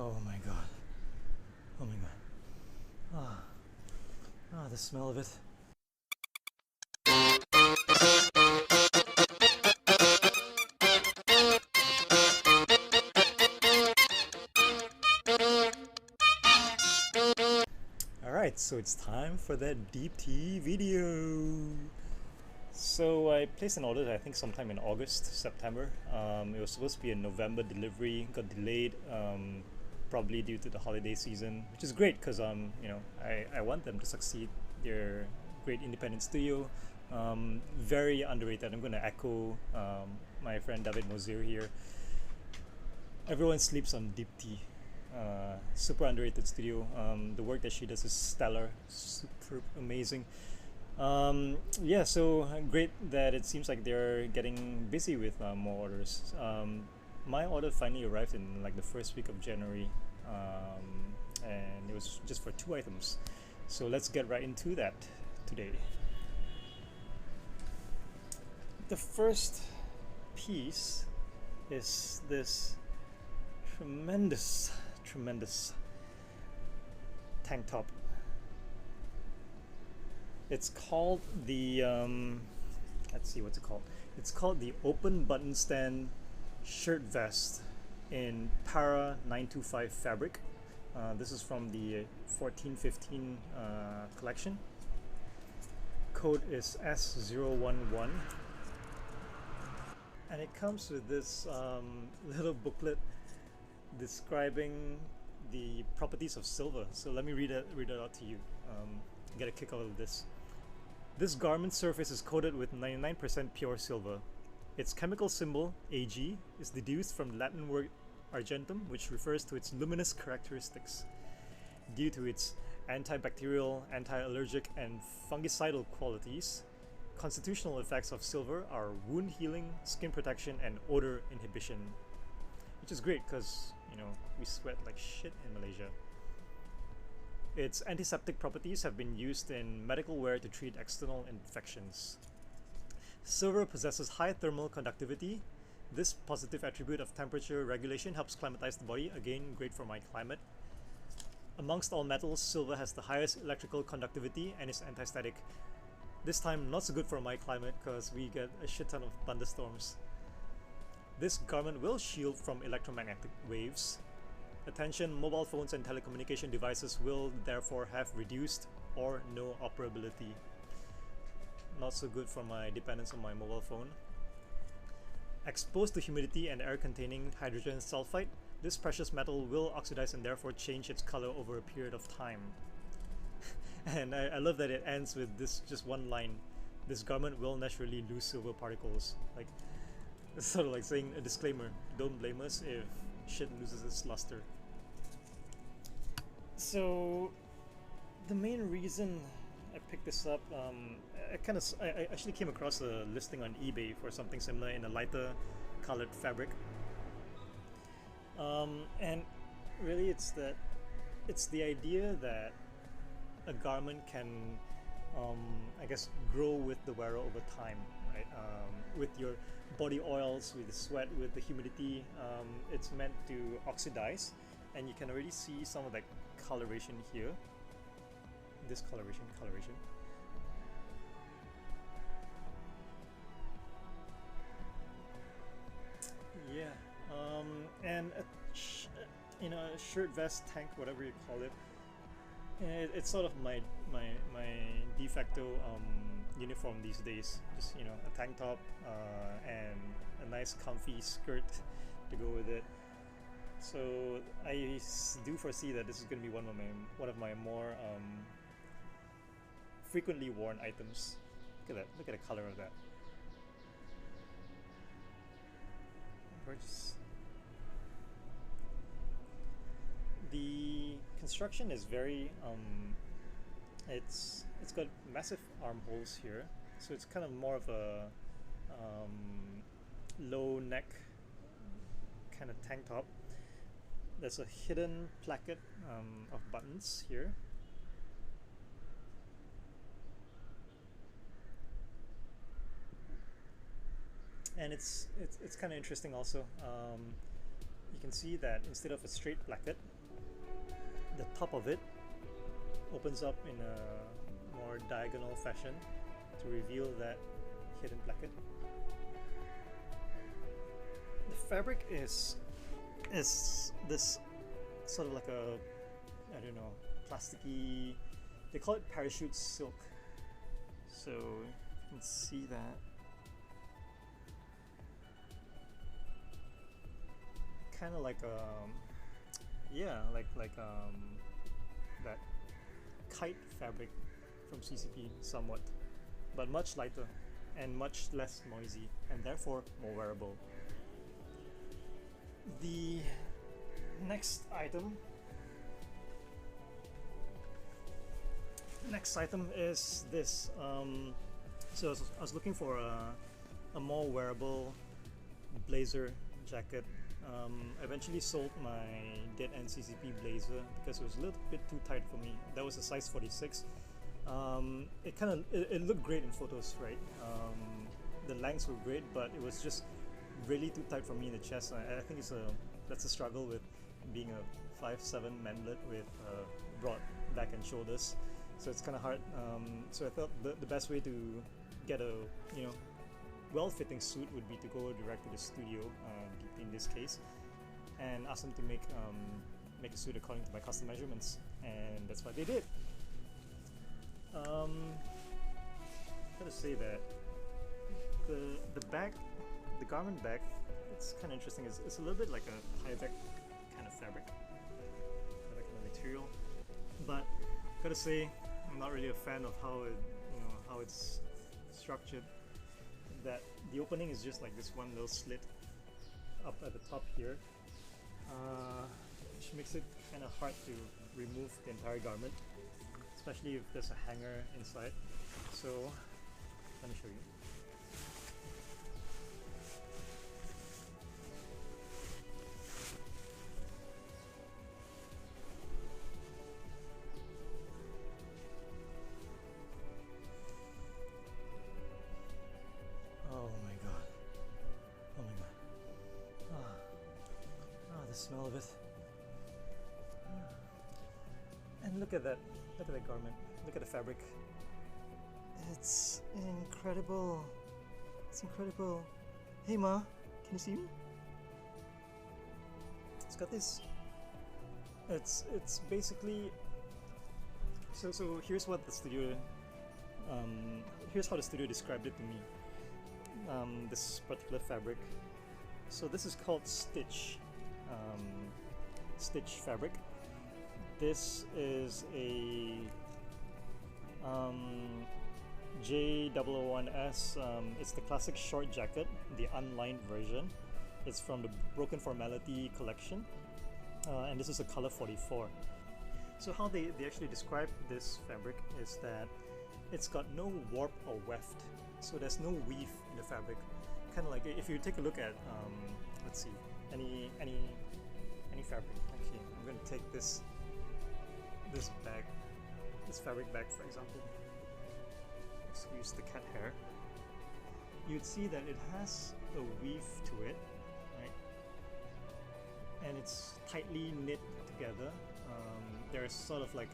Oh my god. Oh my god. The smell of it. Alright, so it's time for that Deepti video. So I placed an order, I think sometime in August, September. It was supposed to be a November delivery, got delayed, probably due to the holiday season, which is great because I want them to succeed. They're a great independent studio, very underrated. I'm going to echo my friend David Mosier here. Everyone sleeps on Deepti. Super underrated studio. The work that she does is stellar, super amazing. Yeah, so great that it seems like they're getting busy with more orders. My order finally arrived in like the first week of January, and it was just for 2 items. So let's get right into that today. The first piece is this tremendous tank top. It's called the let's see, what's it called? It's called the Open Buttonstand Shirtvest in Para 925 fabric. This is from the 1415 collection. Code is S011, and it comes with this little booklet describing the properties of silver. So let me read it out to you. Get a kick out of this. This garment surface is coated with 99% pure silver. Its chemical symbol, Ag, is deduced from the Latin word argentum, which refers to its luminous characteristics. Due to its antibacterial, anti-allergic, and fungicidal qualities, constitutional effects of silver are wound healing, skin protection, and odor inhibition. Which is great because, we sweat like shit in Malaysia. Its antiseptic properties have been used in medical wear to treat external infections. Silver possesses high thermal conductivity. This positive attribute of temperature regulation helps climatize the body, again great for my climate. Amongst all metals, silver has the highest electrical conductivity and is anti-static. This time not so good for my climate because we get a shit ton of thunderstorms. This garment will shield from electromagnetic waves. Attention, mobile phones and telecommunication devices will therefore have reduced or no operability. Not so good for my dependence on my mobile phone. Exposed to humidity and air containing hydrogen sulfide, this precious metal will oxidize and therefore change its color over a period of time. And I love that it ends with this just one line. This garment will naturally lose silver particles. Like, it's sort of like saying a disclaimer. Don't blame us if shit loses its luster. So the main reason I picked this up, I actually came across a listing on eBay for something similar in a lighter colored fabric, and really it's the idea that a garment can I guess grow with the wearer over time, right? With your body oils, with the sweat, with the humidity, it's meant to oxidize, and you can already see some of that coloration here. This coloration. Yeah, and a shirt, vest, tank, whatever you call it. It's sort of my de facto uniform these days. Just a tank top and a nice comfy skirt to go with it. So I do foresee that this is going to be one of my more frequently worn items. Look at that! Look at the color of that. Gorgeous. The construction is very it's got massive armholes here, so it's kind of more of a low neck kind of tank top. There's a hidden placket of buttons here. And it's kind of interesting also. you can see that instead of a straight placket, the top of it opens up in a more diagonal fashion to reveal that hidden placket. The fabric is this sort of like a, I don't know, plasticky, they call it parachute silk. So you can see that. Kind of like yeah, like that kite fabric from CCP somewhat, but much lighter and much less noisy and therefore more wearable. The next item is this. So I was looking for a more wearable blazer jacket. I eventually sold my dead end CCP blazer because it was a little bit too tight for me. That was a size 46. It looked great in photos, right? The lengths were great, but it was just really too tight for me in the chest. I think that's a struggle with being a 5'7" manlet with broad back and shoulders. So it's kind of hard. So I thought the best way to get a well-fitting suit would be to go direct to the studio, Deepti in this case, and ask them to make a suit according to my custom measurements, and that's what they did. Gotta say that the back, the garment back, it's kind of interesting. It's a little bit like a Tyvek kind of fabric, that kind of material, but gotta say I'm not really a fan of how it's structured. That the opening is just like this one little slit up at the top here, which makes it kind of hard to remove the entire garment, especially if there's a hanger inside. So let me show you. Smell of it. And look at that garment. Look at the fabric. It's incredible. It's incredible. Hey Ma, can you see me? It's got this. It's basically. So here's what the studio. Here's how the studio described it to me. This particular fabric. So this is called stitch. Stitch fabric. This is a J001S. It's the classic short jacket, the unlined version. It's from the Broken Formality collection, and this is a color 44. So how they actually describe this fabric is that it's got no warp or weft, so there's no weave in the fabric. Kind of like if you take a look at let's see, any fabric. Actually, I'm going to take this fabric bag, for example. Excuse the cat hair. You'd see that it has a weave to it, right? And it's tightly knit together. There's sort of like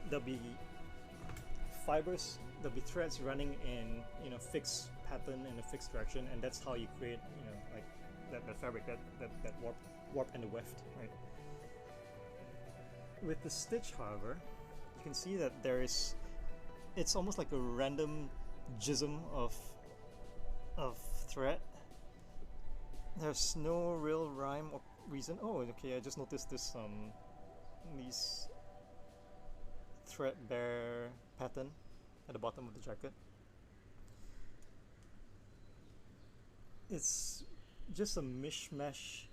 there'll be fibers, there'll be threads running in fixed pattern in a fixed direction, and that's how you create like that fabric, that warp and the weft, right? With the stitch, however, you can see that it's almost like a random jism of thread. There's no real rhyme or reason. Oh, okay, I just noticed this these threadbare pattern at the bottom of the jacket. It's just a mishmash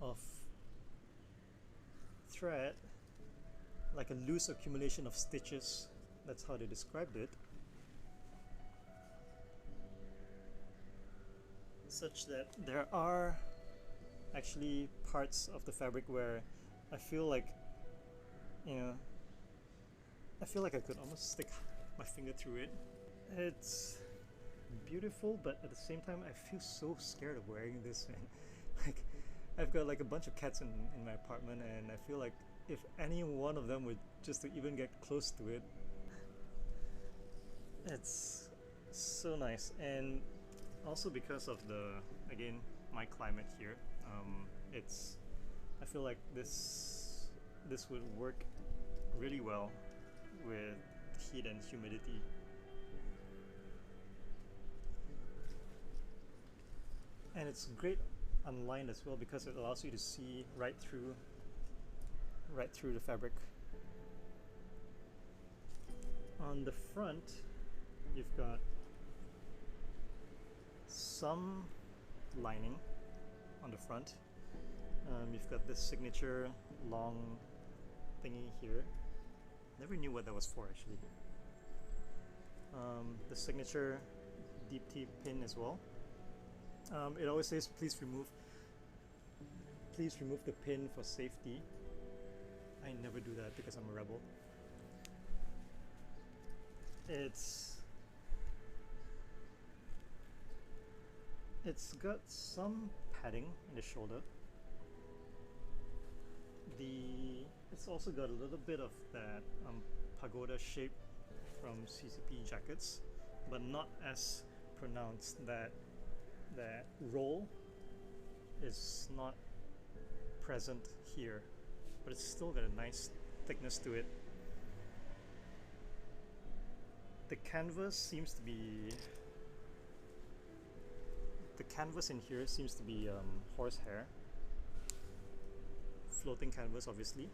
of thread, like a loose accumulation of stitches. That's how they described it. Such that there are actually parts of the fabric where I feel like I could almost stick my finger through it. It's beautiful, but at the same time I feel so scared of wearing this, man. Like I've got like a bunch of cats in my apartment, and I feel like if any one of them would just to even get close to it, it's so nice. And also because of the, again, my climate here, it's, I feel like this would work really well with heat and humidity. And it's great unlined as well because it allows you to see right through the fabric. On the front, you've got some lining on the front. You've got this signature long thingy here. Never knew what that was for actually. The signature Deepti pin as well. It always says please remove the pin for safety. I never do that because I'm a rebel. It's got some padding in the shoulder. It's also got a little bit of that pagoda shape from CCP jackets, but not as pronounced. That roll is not present here, but it's still got a nice thickness to it. The canvas in here seems to be horsehair, floating canvas obviously.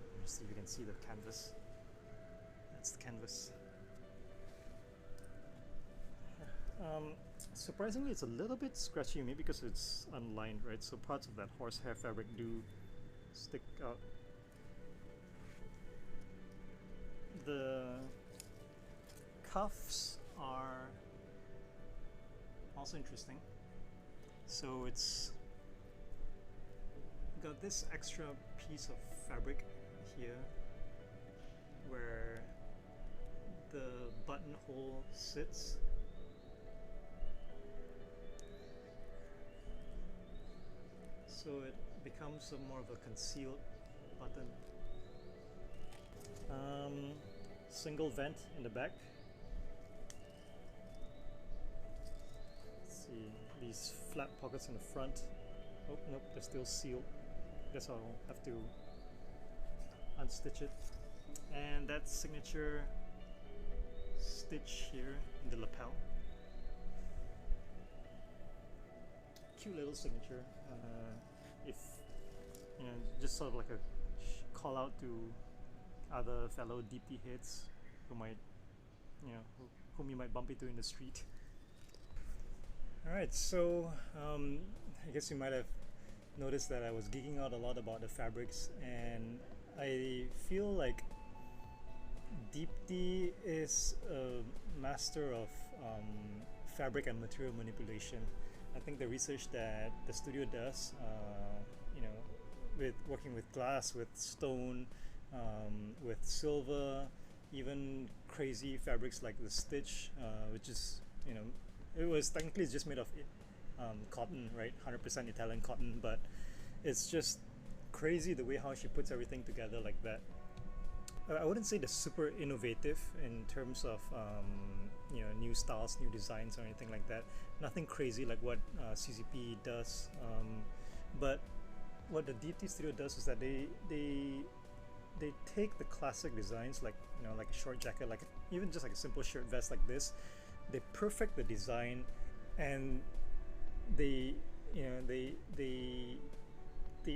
Let me see if you can see the canvas. That's the canvas. Surprisingly, it's a little bit scratchy, maybe because it's unlined, right? So parts of that horsehair fabric do stick out. The cuffs are also interesting. So it's got this extra piece of fabric here where the buttonhole sits. So it becomes more of a concealed button. Single vent in the back. Let's see, these flat pockets in the front. Oh, nope, they're still sealed. Guess I'll have to unstitch it. And that signature stitch here in the lapel. Cute little signature. If you know, just sort of like a call out to other fellow Deepti heads who might, whom you might bump into in the street. All right, so I guess you might have noticed that I was geeking out a lot about the fabrics, and I feel like Deepti is a master of fabric and material manipulation. I think the research that the studio does, with working with glass, with stone, with silver, even crazy fabrics like the stitch, which is, it was technically just made of cotton, right? 100% Italian cotton, but it's just crazy the way how she puts everything together like that. I wouldn't say they're super innovative in terms of new styles, new designs, or anything like that. Nothing crazy like what CCP does, but what the Deepti studio does is that they take the classic designs, like like a short jacket, like even just like a simple shirt vest like this. They perfect the design, and they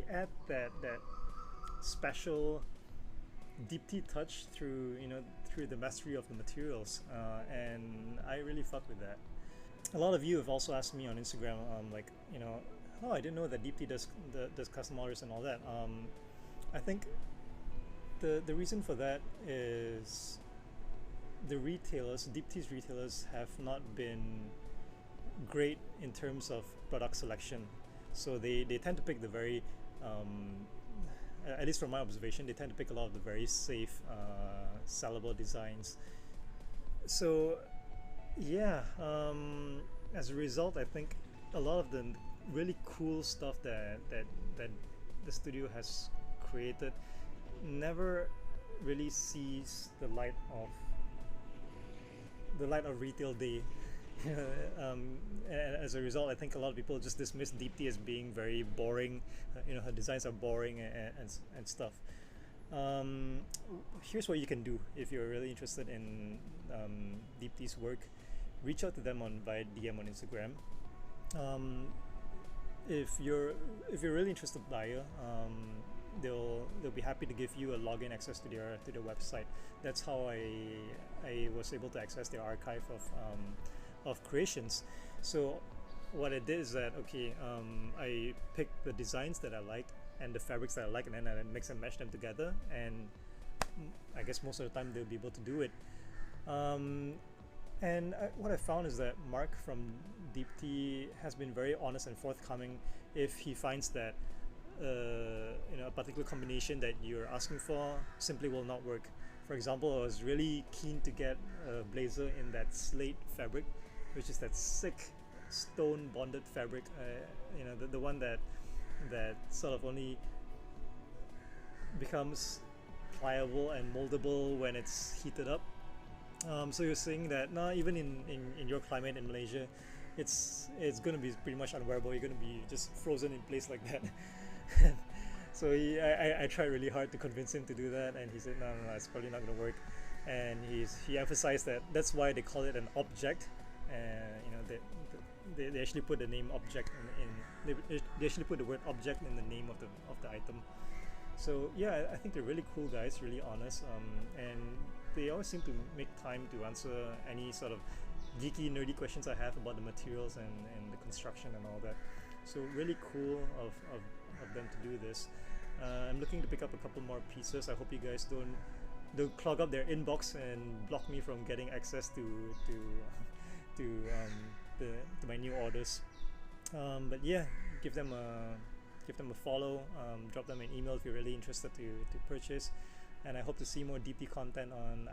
add that special Deepti touch through the mastery of the materials, and I really fuck with that. A lot of you have also asked me on Instagram, oh, I didn't know that Deepti does custom orders and all that. I think the reason for that is the retailers, Deepti's retailers, have not been great in terms of product selection. So they tend to pick the very at least from my observation, they tend to pick a lot of the very safe, sellable designs. So yeah, as a result, I think a lot of the really cool stuff that the studio has created never really sees the light of retail day. And as a result, I think a lot of people just dismiss Deepti as being very boring. Her designs are boring and stuff. Um, Here's what you can do if you're really interested in Deepti's work. Reach out to them on via DM on Instagram. Um, if you're if you're really interested buyer, they'll be happy to give you a login access to their website. That's how I was able to access their archive of creations. So what I did is that, okay, I picked the designs that I liked and the fabrics that I like, and then I mix and match them together, and I guess most of the time they'll be able to do it. um, what I found is that Mark from Deepti has been very honest and forthcoming if he finds that a particular combination that you're asking for simply will not work. For example, I was really keen to get a blazer in that slate fabric, which is that sick stone bonded fabric. The one that sort of only becomes pliable and moldable when it's heated up. So you're saying that now, even in your climate in Malaysia, it's going to be pretty much unwearable. You're going to be just frozen in place like that. So I tried really hard to convince him to do that, and he said no, it's probably not going to work. And he emphasized that that's why they call it an object. They actually put the name object they actually put the word object in the name of the item. So yeah, I think they're really cool guys, really honest, and they always seem to make time to answer any sort of geeky, nerdy questions I have about the materials and the construction and all that. So really cool of them to do this. I'm looking to pick up a couple more pieces. I hope you guys don't clog up their inbox and block me from getting access to to my new orders. But yeah, give them a follow. Drop them an email if you're really interested to purchase. And I hope to see more DP content on